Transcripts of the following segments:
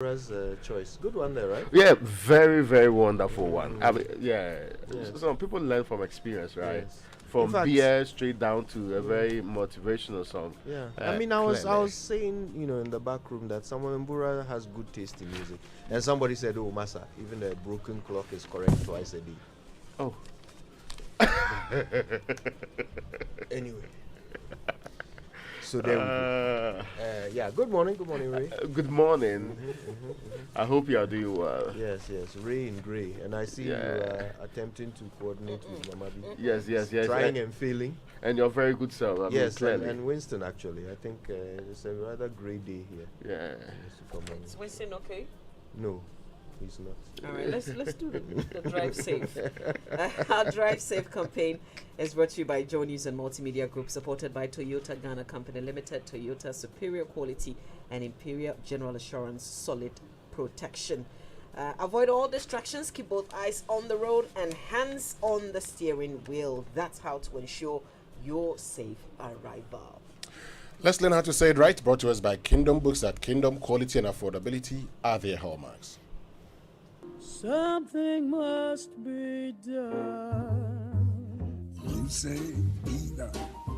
Choice. Good one there, right? Yeah, very, very wonderful one. I mean, yeah, some people learn from experience, right? Yes. From In fact, beer straight down to a very motivational song. Yeah, I Clearly. was saying, in the back room that someone Mbura has good taste in music, and somebody said, "Oh, Masa, even a broken clock is correct twice a day." Oh, Anyway, so there we go. Yeah, good morning, Ray. good morning. I hope you are doing well. Yes, Ray in grey, and I see you attempting to coordinate with Mamavi. Yes. Trying and failing. And you're very good self. I mean, Yes, clearly. and Winston actually. I think it's a rather grey day here. Yeah. Is Winston okay? No, he's not. All right, let's do the drive safe. Our drive safe campaign is brought to you by Joe News and Multimedia Group, supported by Toyota Ghana Company Limited. Toyota, superior quality and imperial general assurance, solid protection. Avoid all distractions. Keep both eyes on the road and hands on the steering wheel. That's how to ensure your safe arrival. Let's learn how to say it right. Brought to us by Kingdom Books. At Kingdom, quality and affordability are their hallmarks. Something must be done. You say either,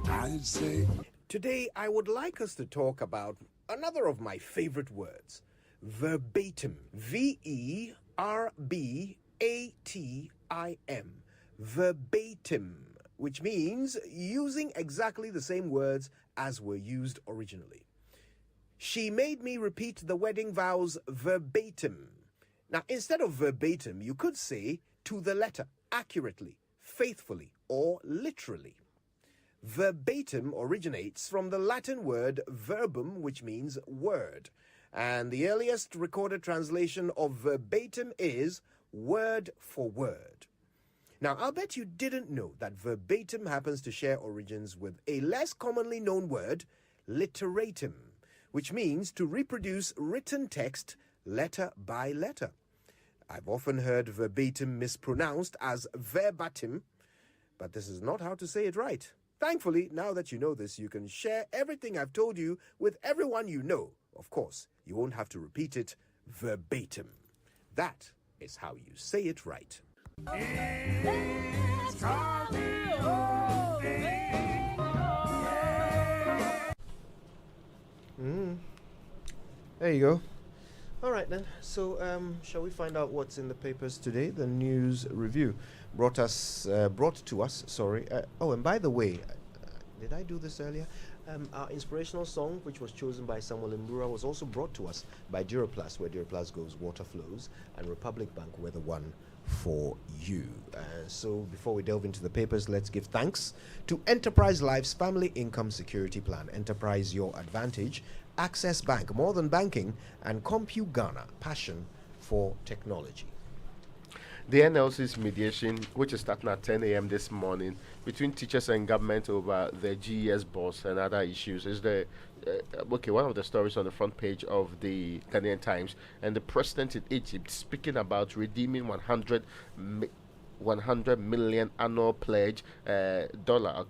I say. Today, I would like us to talk about another of my favorite words, verbatim. Verbatim. Verbatim, which means using exactly the same words as were used originally. She made me repeat the wedding vows verbatim. Now, instead of verbatim, you could say to the letter, accurately, faithfully, or literally. Verbatim originates from the Latin word verbum, which means word. And the earliest recorded translation of verbatim is word for word. Now, I'll bet you didn't know that verbatim happens to share origins with a less commonly known word, literatim, which means to reproduce written text letter by letter. I've often heard verbatim mispronounced as verbatim, but this is not how to say it right. Thankfully, now that you know this, you can share everything I've told you with everyone you know. Of course, you won't have to repeat it verbatim. That is how you say it right. There you go. All right then. So, shall we find out what's in the papers today? The news review brought to us. And by the way, did I do this earlier? Our inspirational song, which was chosen by Samuel Mbura, was also brought to us by Duraplast, where Duraplast goes, water flows, and Republic Bank, where the one for you. So before we delve into the papers, let's give thanks to Enterprise Life's Family Income Security Plan. Enterprise, your advantage. Access Bank, more than banking. And Compu Ghana, passion for technology. The NLC's mediation, which is starting at 10 a.m. this morning, between teachers and government over the GES boss and other issues, is one of the stories on the front page of the Ghanaian Times. And the president in Egypt speaking about redeeming 100 million annual pledge dollar.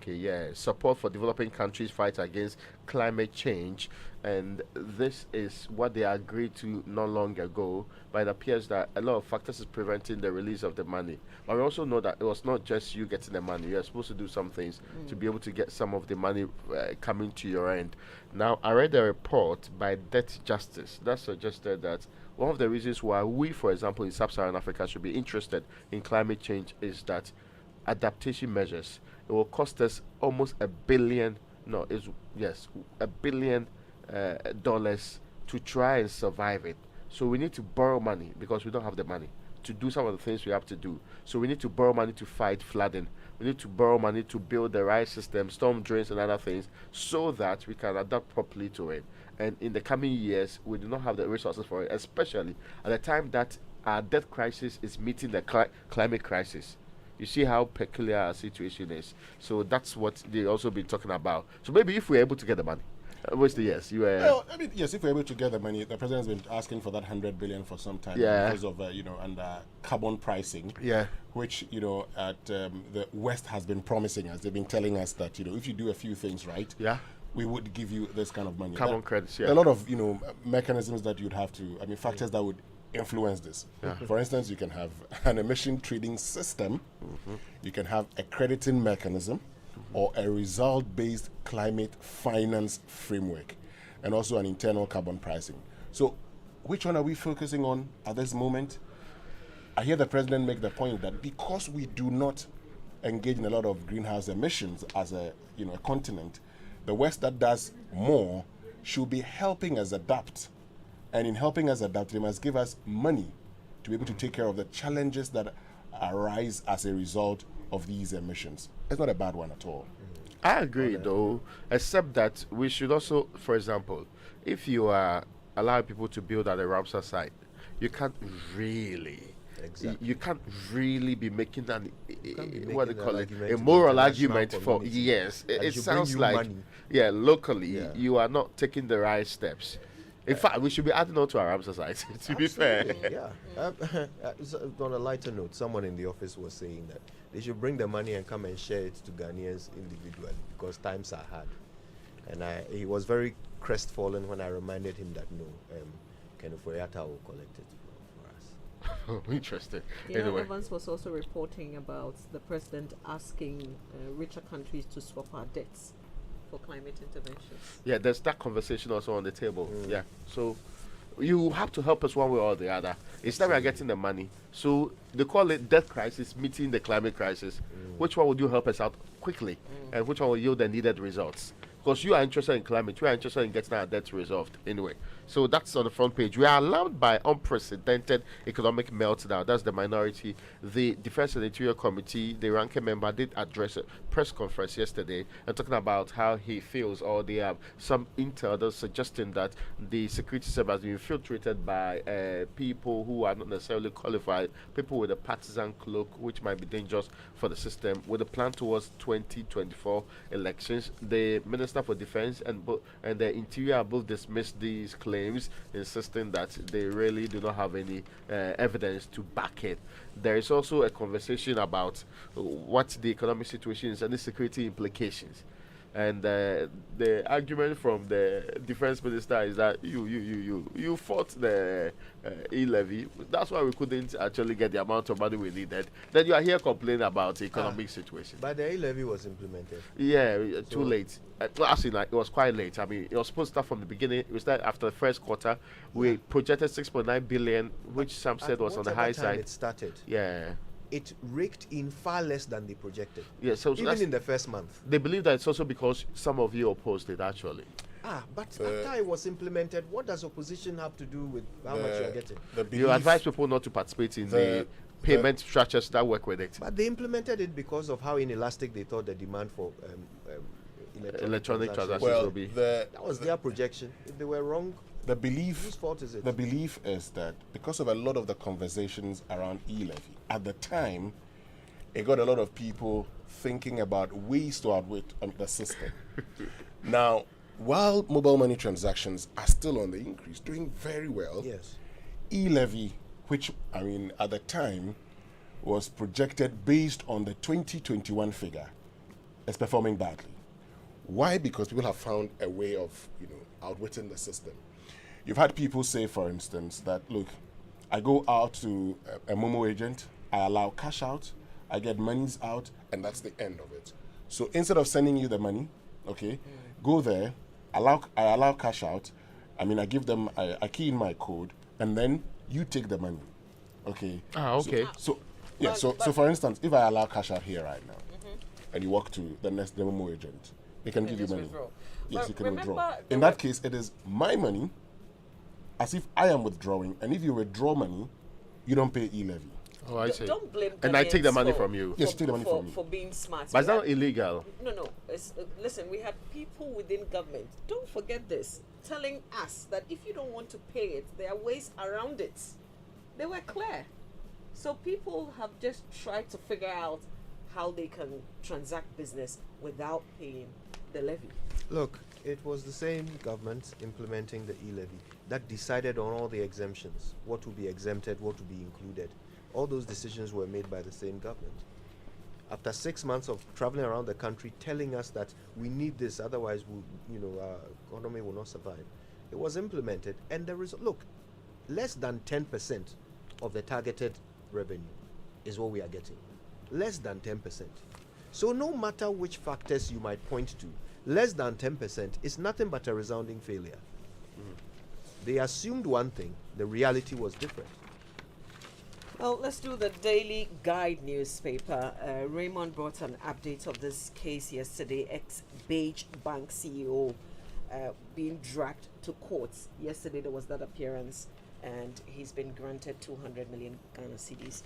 Support for developing countries fight against climate change, and this is what they agreed to not long ago. But it appears that a lot of factors is preventing the release of the money. But we also know that it was not just you getting the money. You're supposed to do some things to be able to get some of the money coming to your end. Now, I read a report by Debt Justice that suggested that one of the reasons why we, for example, in Sub-Saharan Africa should be interested in climate change is that adaptation measures, it will cost us almost $1 billion dollars to try and survive it. So we need to borrow money because we don't have the money to do some of the things we have to do. So we need to borrow money to fight flooding. We need to borrow money to build the right system, storm drains and other things, so that we can adapt properly to it. And in the coming years, we do not have the resources for it, especially at the time that our debt crisis is meeting the climate crisis. You see how peculiar our situation is. So that's what they also been talking about. So maybe if we're able to get the money. What's the yes? Well, I mean, yes, if we're able to get the money, the president's been asking for that 100 billion for some time because of under carbon pricing. Yeah. Which at the West has been promising us. They've been telling us that if you do a few things right, we would give you this kind of money. Carbon credits, There are a lot of mechanisms that you'd have to. I mean, factors that would influence this. For instance, you can have an emission trading system. You can have a crediting mechanism, or a result-based climate finance framework, and also an internal carbon pricing. So, which one are we focusing on at this moment? I hear the president make the point that because we do not engage in a lot of greenhouse emissions as a continent, the West that does more should be helping us adapt. And in helping us adapt, they must give us money to be able to take care of the challenges that arise as a result of these emissions. It's not a bad one at all. I agree, though, except that we should also, for example, if you are allowing people to build at a Ramsar site, you can't really. Exactly. You can't really be making an what they making call an it, argument a to the moral international argument for community. yes. And It should bring sounds you like money. locally Yeah. you are not taking the right steps. In fact, we should be adding on to our Ramsar site. To be fair, Yeah. So on a lighter note, someone in the office was saying that they should bring the money and come and share it to Ghanaians individually because times are hard. And he was very crestfallen when I reminded him that no, Kenneth Oyata will collect it for us. interesting. Yeah, Anyway, Evans was also reporting about the president asking richer countries to swap our debts for climate interventions. yeah, there's that conversation also on the table. Yeah, so you have to help us one way or the other. Instead, we are getting the money. So they call it debt crisis meeting the climate crisis. Which one would you help us out quickly, and which one will yield the needed results? Because you are interested in climate, we are interested in getting our debts resolved anyway. So that's on the front page. We are alarmed by unprecedented economic meltdown. That's the minority. The Defense and Interior Committee, the ranking member, did address a press conference yesterday and talking about how he feels, or they have some intel that's suggesting that the security service has been infiltrated by people who are not necessarily qualified, people with a partisan cloak, which might be dangerous for the system. With a plan towards 2024 elections, the Minister for Defense and the Interior both dismissed these claims, insisting that they really do not have any evidence to back it. There is also a conversation about what the economic situation is and the security implications. And the argument from the defense minister is that you fought the e-levy. That's why we couldn't actually get the amount of money we needed. Then you are here complaining about the economic situation. But the e-levy was implemented. Yeah, too late. Well, actually, it was quite late. I mean, it was supposed to start from the beginning. We started after the first quarter. We projected 6.9 billion, which some said was on the high Whatever time side. it started, Yeah. it raked in far less than they projected. Yeah, so Even that's, in the first month. they believe that it's also because some of you opposed it, actually. But after it was implemented, what does opposition have to do with how much you are getting? You advise people not to participate in the payment structures that work with it. But they implemented it because of how inelastic they thought the demand for Electronic transactions Well, will be. That was their projection. If they were wrong, The belief whose fault is it? The belief is that because of a lot of the conversations around e-levy, at the time, it got a lot of people thinking about ways to outwit the system. Now, while mobile money transactions are still on the increase, doing very well, Yes. e-levy, which, I mean, at the time, was projected based on the 2021 figure, is performing badly. Why? Because people have found a way of, outwitting the system. You've had people say, for instance, that, look, I go out to a Momo agent, I allow cash out, I get monies out, and that's the end of it. So instead of sending you the money, okay, go there, I allow cash out, I give them, I key in my code, and then you take the money, okay? Okay. So for instance, if I allow cash out here right now, and you walk to the next Momo agent, they can give you money. Withdraw. Yes, But you can remember withdraw. the In that case, it is my money, as if I am withdrawing, and if you withdraw money, you don't pay e-levy. Oh, I see. Don't blame And I take the Ghanaians money for- from you. Yes, you take the money for, from me. for being smart. But it's We not had- illegal. No. Listen, we had people within government. Don't forget this, telling us that if you don't want to pay it, there are ways around it. They were clear. So people have just tried to figure out how they can transact business without paying the levy. Look, it was the same government implementing the e-levy that decided on all the exemptions, what to be exempted, what to be included. All those decisions were made by the same government. after 6 months of traveling around the country telling us that we need this, otherwise our economy will not survive. It was implemented, and there is, look, less than 10% of the targeted revenue is what we are getting. Less than 10%. So no matter which factors you might point to, less than 10% is nothing but a resounding failure. They assumed one thing, the reality was different. Well, let's do the Daily Guide newspaper. Raymond brought an update of this case yesterday. Ex-Beige Bank CEO being dragged to court. Yesterday there was that appearance, and he's been granted 200 million Ghana cedis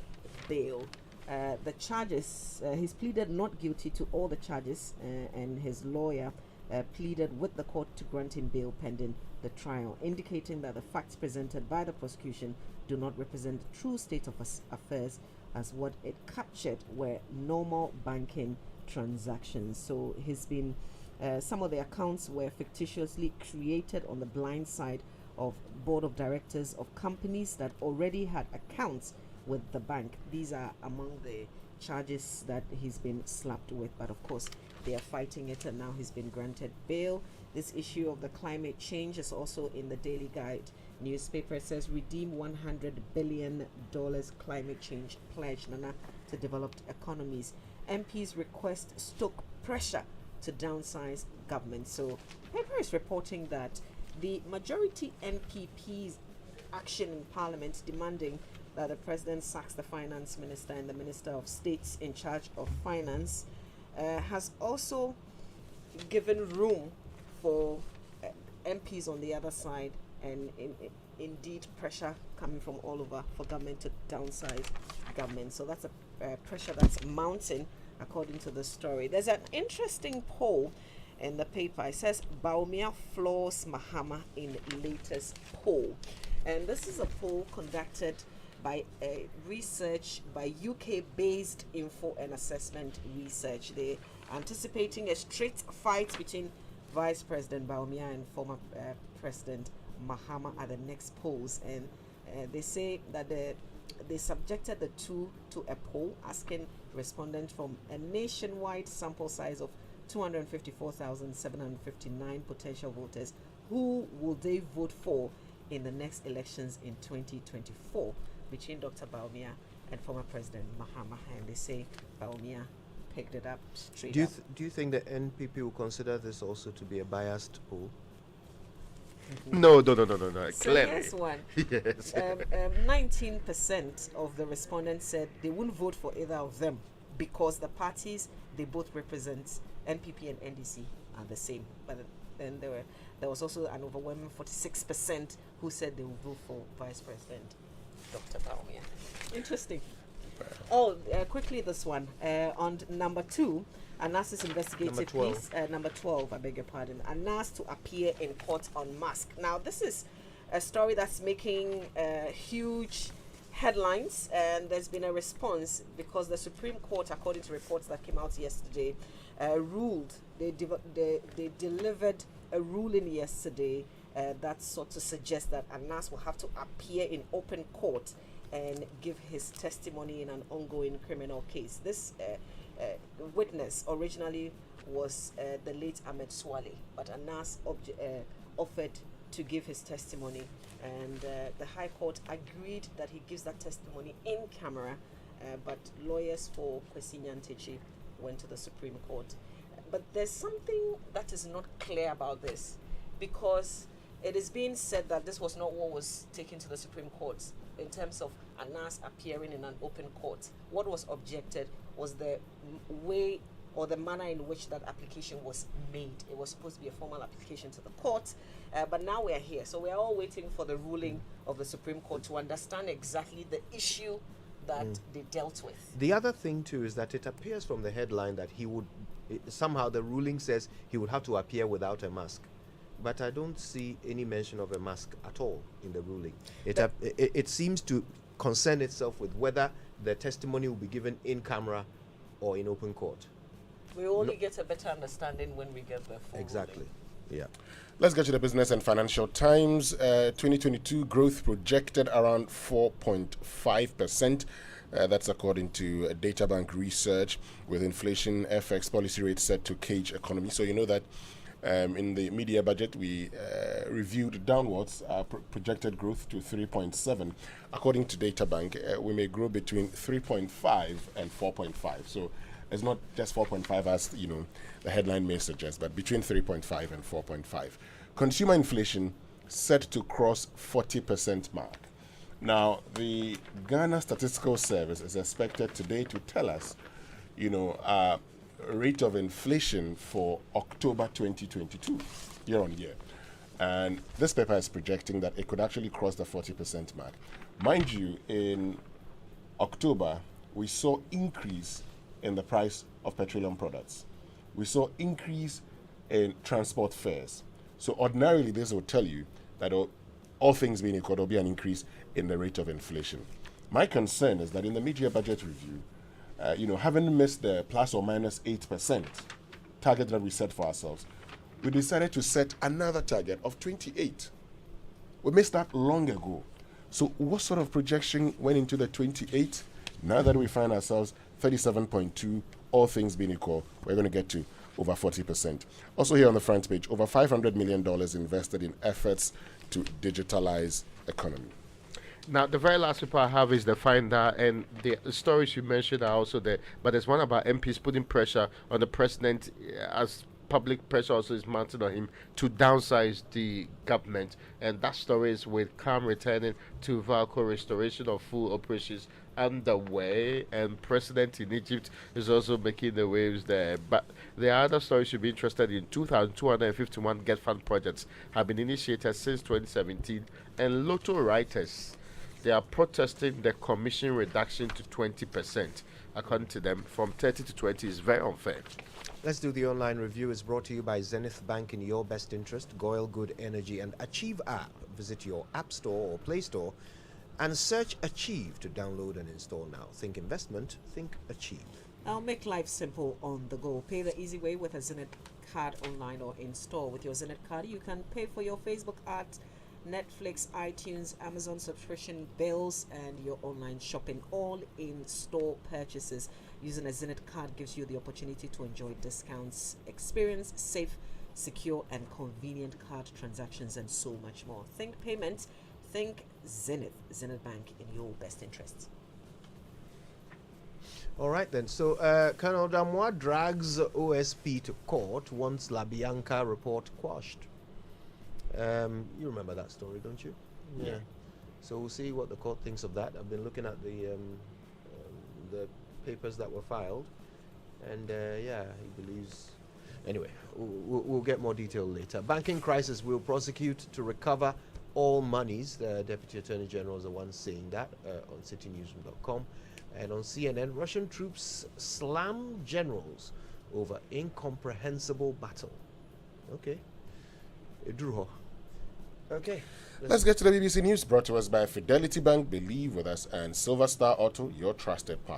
bail. The charges, he's pleaded not guilty to all the charges, and his lawyer pleaded with the court to grant him bail pending the trial, indicating that the facts presented by the prosecution do not represent the true state of affairs, as what it captured were normal banking transactions. So he's been, some of the accounts were fictitiously created on the blind side of board of directors of companies that already had accounts with the bank. These are among the charges that he's been slapped with, but of course they are fighting it, and now he's been granted bail. This issue of the climate change is also in the Daily Guide newspaper. It says redeem $100 billion climate change pledge, Nana, to developed economies. MPs request stoke pressure to downsize government. So paper is reporting that the majority MPP's action in Parliament demanding that the president sacks the finance minister and the minister of states in charge of finance has also given room for MPs on the other side, and indeed pressure coming from all over for government to downsize government. So that's a pressure that's mounting, according to the story. There's an interesting poll in the paper. It says Bawumia floors Mahama in latest poll, and this is a poll conducted by research by UK-based info and assessment research. They're anticipating a straight fight between Vice President Bawumia and former President Mahama at the next polls, and they say that they subjected the two to a poll asking respondents from a nationwide sample size of 254,759 potential voters who will they vote for in the next elections in 2024 between Dr. Bawumia and former President Mahama, and they say Bawumia picked it up straight Do up. you think the NPP will consider this also to be a biased poll? No. So Clearly. here's one. Yes. 19% of the respondents said they wouldn't vote for either of them because the parties they both represent, NPP and NDC, are the same. But then there was also an overwhelming 46% who said they would vote for Vice President Dr. Bawumia. Interesting. Quickly this one. On number 2, Anas's investigative piece. Number 12, I beg your pardon. Anas to appear in court on mask. Now, this is a story that's making huge headlines, and there's been a response because the Supreme Court, according to reports that came out yesterday, ruled. They delivered a ruling yesterday that sort of suggests that Anas will have to appear in open court and give his testimony in an ongoing criminal case. This witness originally was the late Ahmed Swale, but Anas offered to give his testimony, and the High Court agreed that he gives that testimony in camera, but lawyers for Kwesi Nyantakyi went to the Supreme Court. But there's something that is not clear about this, because it is being said that this was not what was taken to the Supreme Court in terms of Anas appearing in an open court. What was objected was the way or the manner in which that application was made. It was supposed to be a formal application to the court, but now we are here. So we are all waiting for the ruling of the Supreme Court to understand exactly the issue that they dealt with. The other thing too is that it appears from the headline that he would, somehow the ruling says he would have to appear without a mask. But I don't see any mention of a mask at all in the ruling. It seems to concern itself with whether the testimony will be given in camera or in open court. We only get a better understanding when we get the full Exactly. ruling. Yeah. Let's get to the Business and Financial Times. 2022 growth projected around 4.5%. That's according to Data Bank research, with inflation FX policy rate set to cage economy. So you know that in the media budget, we reviewed downwards our projected growth to 3.7. According to Data Bank, we may grow between 3.5 and 4.5. So it's not just 4.5 as the headline may suggest, but between 3.5 and 4.5. Consumer inflation set to cross 40% mark. Now, the Ghana Statistical Service is expected today to tell us, rate of inflation for October 2022, year on year. And this paper is projecting that it could actually cross the 40% mark. Mind you, in October, we saw increase in the price of petroleum products. We saw increase in transport fares. So ordinarily, this will tell you that all things being equal, there will be an increase in the rate of inflation. My concern is that in the mid-year budget review, having missed the plus or minus 8% target that we set for ourselves, we decided to set another target of 28. We missed that long ago. So what sort of projection went into the 28? Now that we find ourselves 37.2, all things being equal, we're going to get to over 40%. Also here on the front page, over $500 million invested in efforts to digitalize economy. Now, the very last paper I have is the Finder, and the stories you mentioned are also there. But there's one about MPs putting pressure on the president, as public pressure also is mounting on him to downsize the government. And that story is with calm returning to Valco, restoration of full operations underway, and president in Egypt is also making the waves there. But the other stories you'll be interested in: 2,251 Get Fund projects have been initiated since 2017, and Lotto writers, they are protesting the commission reduction to 20%. According to them, from 30 to 20 is very unfair. Let's do the online review. Is brought to you by Zenith Bank in your best interest, Goyle Good Energy, and Achieve app. Visit your app store or Play Store and search Achieve to download and install now. Think investment, think Achieve. I'll make life simple on the go. Pay the easy way with a Zenith card online or in store. With your Zenith card, you can pay for your Facebook ads, Netflix, iTunes, Amazon subscription bills, and your online shopping, all in store purchases. Using a Zenith card gives you the opportunity to enjoy discounts, experience safe, secure, and convenient card transactions, and so much more. Think payments, think Zenith. Zenith Bank in your best interests. All right then. So Colonel Damois drags OSP to court once La Bianca report quashed. You remember that story, don't you? Yeah. So we'll see what the court thinks of that. I've been looking at the papers that were filed, and he believes. Anyway, we'll get more detail later. Banking crisis will prosecute to recover all monies. The Deputy Attorney General is the one saying that on citynewsroom.com. And on CNN, Russian troops slam generals over incomprehensible battle. Okay. Idruho. Okay. Let's get to the BBC News, brought to us by Fidelity Bank, Believe with us, and Silver Star Auto, your trusted partner.